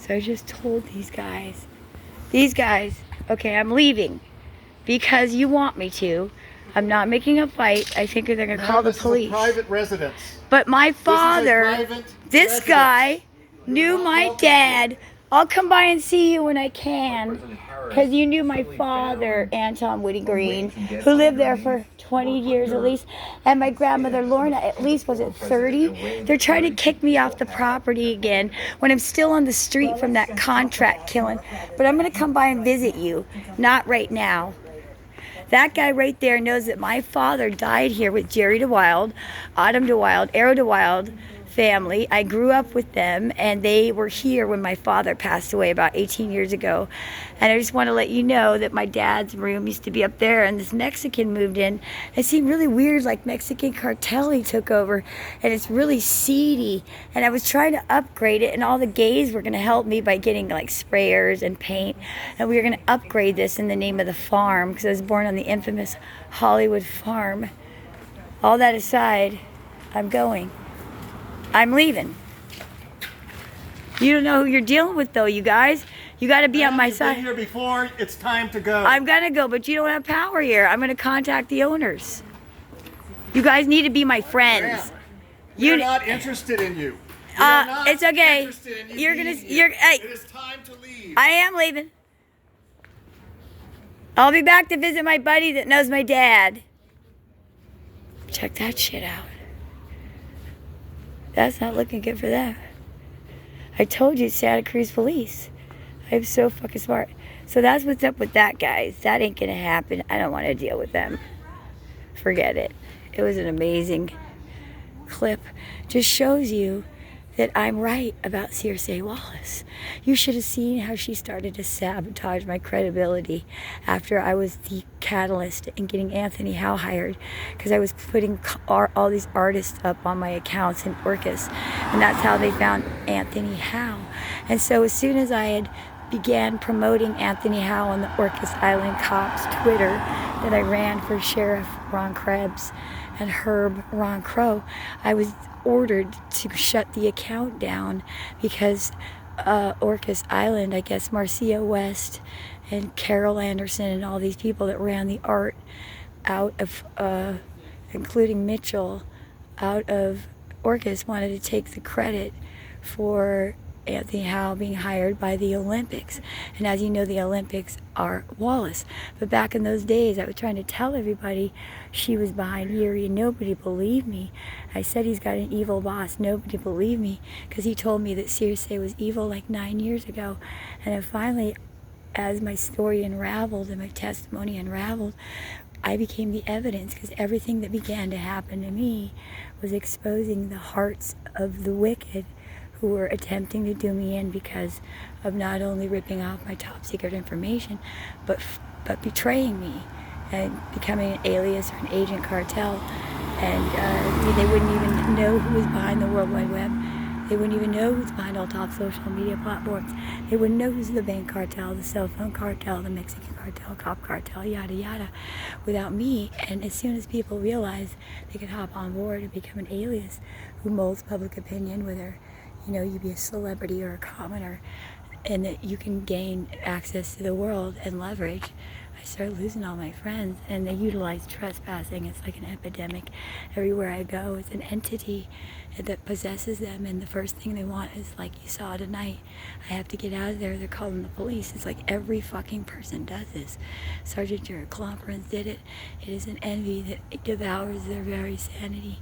So I just told these guys, okay, I'm leaving because you want me to. I'm not making a fight. I think they're going to call the police. This is a private residence. But my father, this guy, knew my dad. I'll come by and see you when I can. Because you knew my father, Anton Woody Green, who lived there for 20 years at least. And my grandmother, Lorna, at least, was it 30? They're trying to kick me off the property again when I'm still on the street from that contract killing. But I'm going to come by and visit you. Not right now. That guy right there knows that my father died here with Jerry DeWild, Autumn DeWild, Arrow DeWild family. I grew up with them, and they were here when my father passed away about 18 years ago. And I just want to let you know that my dad's room used to be up there, and this Mexican moved in. It seemed really weird, like Mexican cartel he took over, and it's really seedy. And I was trying to upgrade it, and all the gays were going to help me by getting like sprayers and paint, and we were going to upgrade this in the name of the farm, because I was born on the infamous Hollywood farm. All that aside, I'm going. I'm leaving. You don't know who you're dealing with, though, you guys. You got to be on my side. You've been here before. It's time to go. I'm going to go, but you don't have power here. I'm going to contact the owners. You guys need to be my friends. We're not interested in you. It's okay. You're gonna. Hey. It is time to leave. I am leaving. I'll be back to visit my buddy that knows my dad. Check that shit out. That's not looking good for them. I told you, Santa Cruz police. I'm so fucking smart. So that's what's up with that, guys. That ain't gonna happen. I don't want to deal with them. Forget it. It was an amazing clip. Just shows you that I'm right about Circe Wallace. You should have seen how she started to sabotage my credibility after I was the catalyst in getting Anthony Howe hired, because I was putting all these artists up on my accounts in Orcus, and that's how they found Anthony Howe. And so as soon as I had began promoting Anthony Howe on the Orcas Island Cops Twitter that I ran for Sheriff Ron Krebs and Herb Ron Crow, I was ordered to shut the account down because Orcas Island, I guess Marcia West and Carol Anderson and all these people that ran the art out of, including Mitchell, out of Orcas, wanted to take the credit for Anthony Howe being hired by the Olympics. And as you know, the Olympics are Wallace. But back in those days, I was trying to tell everybody she was behind Yuri, and nobody believed me. I said he's got an evil boss. Nobody believed me because he told me that Circe was evil like 9 years ago. And then finally, as my story unraveled and my testimony unraveled, I became the evidence, because everything that began to happen to me was exposing the hearts of the wicked who were attempting to do me in because of not only ripping off my top secret information, but betraying me and becoming an alias or an agent cartel. And they wouldn't even know who was behind the World Wide Web. They wouldn't even know who's behind all top social media platforms. They wouldn't know who's the bank cartel, the cell phone cartel, the Mexican cartel, cop cartel, yada yada, without me. And as soon as people realized they could hop on board and become an alias who molds public opinion, whether you be a celebrity or a commoner, and that you can gain access to the world and leverage, I started losing all my friends, and they utilize trespassing. It's like an epidemic. Everywhere I go, it's an entity that possesses them, and the first thing they want is, like you saw tonight, I have to get out of there, they're calling the police. It's like every fucking person does this. Sergeant Jared Clomperance did it. It is an envy that devours their very sanity.